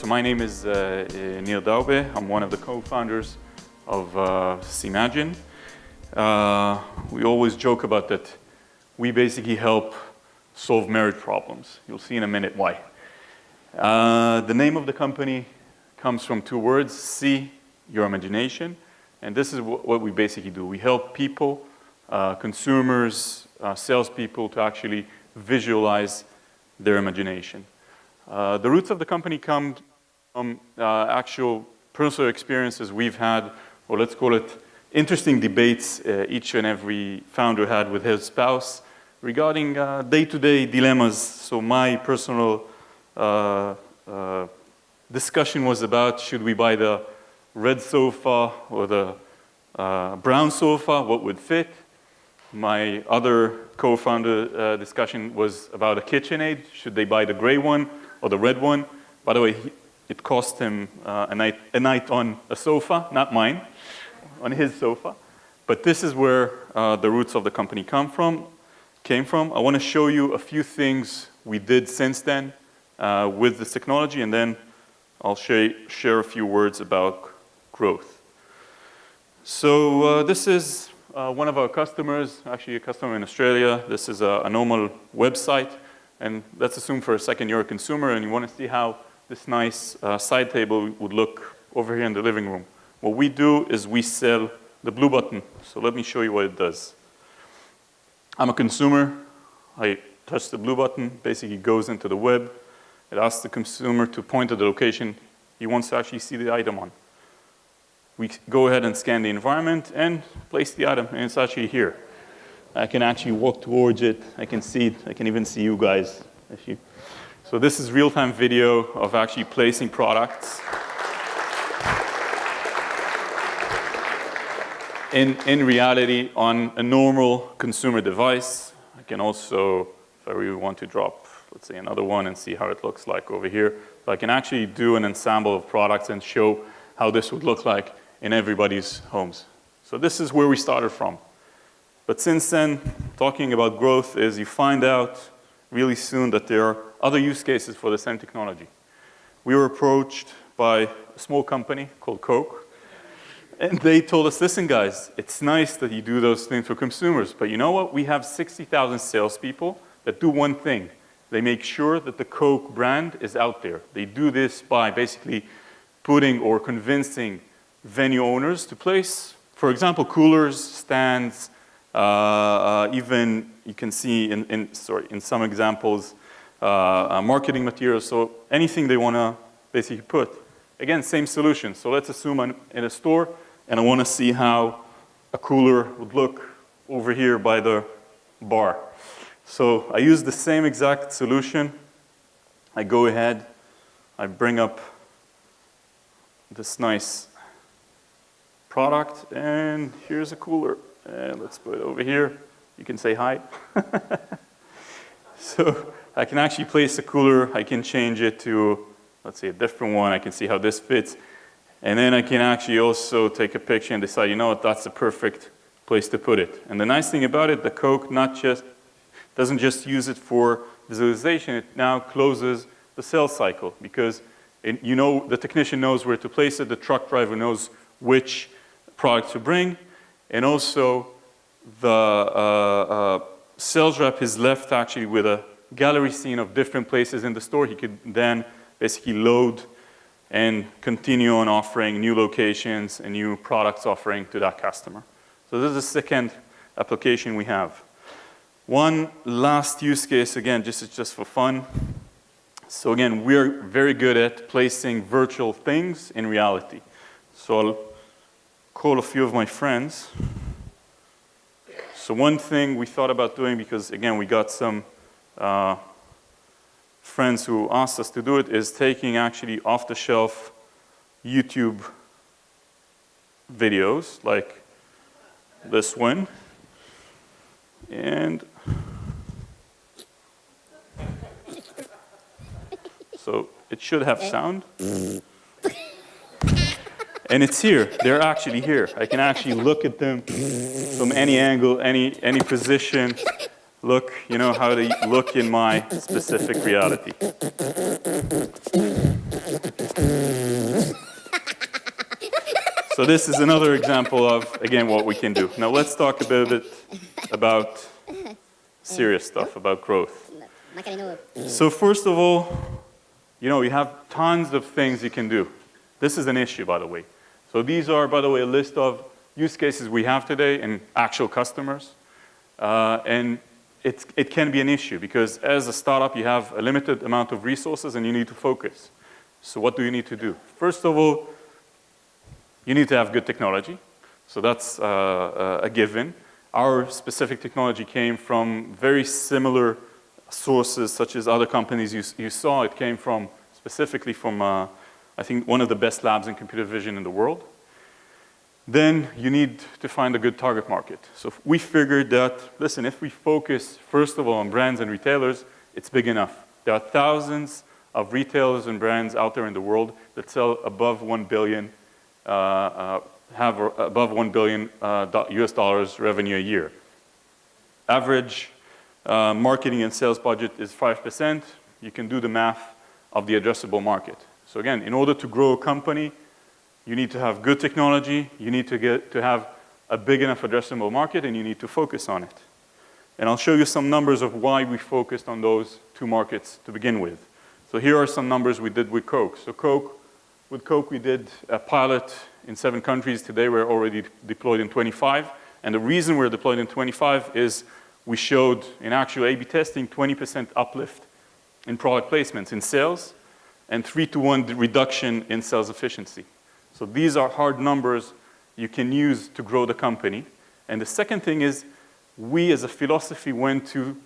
So my name is NirDaube. I'm one of the co-founders of Cimagine. We always joke about that. We basically help solve merit problems. You'll see in a minute why. The name of the company comes from two words: see your imagination. And this is what we basically do. We help people, consumers, salespeople to actually visualize their imagination. The roots of the company come from actual personal experiences we've had, or let's call it interesting debates each and every founder had with his spouse regarding day-to-day dilemmas. So my personal discussion was about, should we buy the red sofa or the brown sofa? What would fit? My other co-founder discussion was about a KitchenAid. Should they buy the gray one or the red one? By the way, it cost him a night on a sofa, not mine, on his sofa. But this is where the roots of the company came from. I want to show you a few things we did since then with this technology, and then I'll share a few words about growth. So this is one of our customers, actually a customer in Australia. This is a normal website. And let's assume for a second you're a consumer and you want to see how this nice side table would look over here in the living room. What we do is we sell the blue button. So let me show you what it does. I'm a consumer. I touch the blue button. Basically goes into the web. It asks the consumer to point to the location he wants to actually see the item on. We go ahead and scan the environment and place the item, and it's actually here. I can actually walk towards it. I can see it. I can even see you guys. So this is real-time video of actually placing products. In reality, on a normal consumer device. I can also, if I really want to drop, let's say another one and see how it looks like over here. So I can actually do an ensemble of products and show how this would look like in everybody's homes. So this is where we started from. But since then, talking about growth is you find out really soon that there are other use cases for the same technology. We were approached by a small company called Coke, and they told us, listen guys, it's nice that you do those things for consumers, but you know what? We have 60,000 salespeople that do one thing. They make sure that the Coke brand is out there. They do this by basically putting or convincing venue owners to place, for example, coolers, stands, even you can see in some examples, marketing materials, so anything they want to basically put. Again, same solution. So let's assume I'm in a store and I want to see how a cooler would look over here by the bar. So I use the same exact solution. I go ahead, I bring up this nice product, and here's a cooler. And let's put it over here. You can say hi. So I can actually place a cooler. I can change it to, let's say, a different one. I can see how this fits. And then I can actually also take a picture and decide, you know what, that's the perfect place to put it. And the nice thing about it, the Coke doesn't just use it for visualization. It now closes the sales cycle because the technician knows where to place it. The truck driver knows which product to bring. And also, the sales rep is left actually with a gallery scene of different places in the store. He could then basically load and continue on offering new locations and new products offering to that customer. So this is the second application we have. One last use case, again, just for fun. So again, we're very good at placing virtual things in reality. So I'll call a few of my friends. So one thing we thought about doing, because again, we got some friends who asked us to do it, is taking actually off-the-shelf YouTube videos like this one. And so it should have sound. And it's here. They're actually here. I can actually look at them from any angle, any position. Look, you know, how they look in my specific reality. So this is another example of, again, what we can do. Now let's talk a bit about serious stuff, about growth. So first of all, you know, you have tons of things you can do. This is an issue, by the way. So these are, by the way, a list of use cases we have today and actual customers. And it can be an issue because as a startup, you have a limited amount of resources and you need to focus. So what do you need to do? First of all, you need to have good technology. So that's a given. Our specific technology came from very similar sources such as other companies you saw. It came from specifically from, I think, one of the best labs in computer vision in the world. Then you need to find a good target market. So we figured that, listen, if we focus first of all on brands and retailers, it's big enough. There are thousands of retailers and brands out there in the world that sell above 1 billion, have above $1 billion US dollars revenue a year. Average marketing and sales budget is 5%. You can do the math of the addressable market. So again, in order to grow a company, you need to have good technology, you need to have a big enough addressable market, and you need to focus on it. And I'll show you some numbers of why we focused on those two markets to begin with. So here are some numbers we did with Coke. So with Coke, we did a pilot in 7 countries. Today, we're already deployed in 25. And the reason we're deployed in 25 is we showed in actual A/B testing 20% uplift in product placements in sales and 3-to-1 reduction in sales efficiency. So these are hard numbers you can use to grow the company. And the second thing is we as a philosophy went to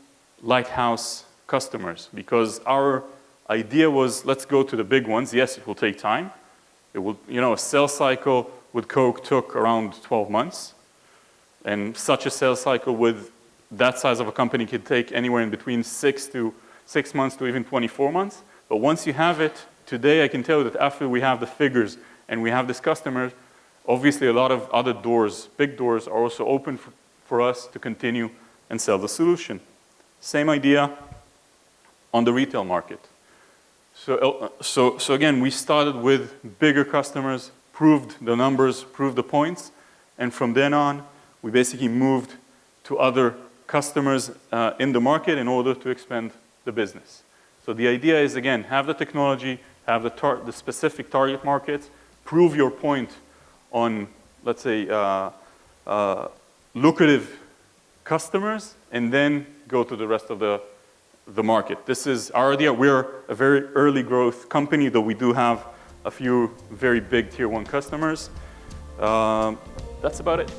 lighthouse customers because our idea was let's go to the big ones. Yes, it will take time. It will, you know, a sales cycle with Coke took around 12 months. And such a sales cycle with that size of a company could take anywhere in between 6 months to even 24 months. But once you have it, today I can tell you that after we have the figures and we have this customer, obviously a lot of other doors, big doors, are also open for us to continue and sell the solution. Same idea on the retail market. So again, we started with bigger customers, proved the numbers, proved the points, and from then on, we basically moved to other customers in the market in order to expand the business. So the idea is, again, have the technology, have the specific target markets, prove your point on, let's say, lucrative customers, and then go to the rest of the market. This is our idea. We're a very early growth company, though we do have a few very big tier 1 customers. That's about it.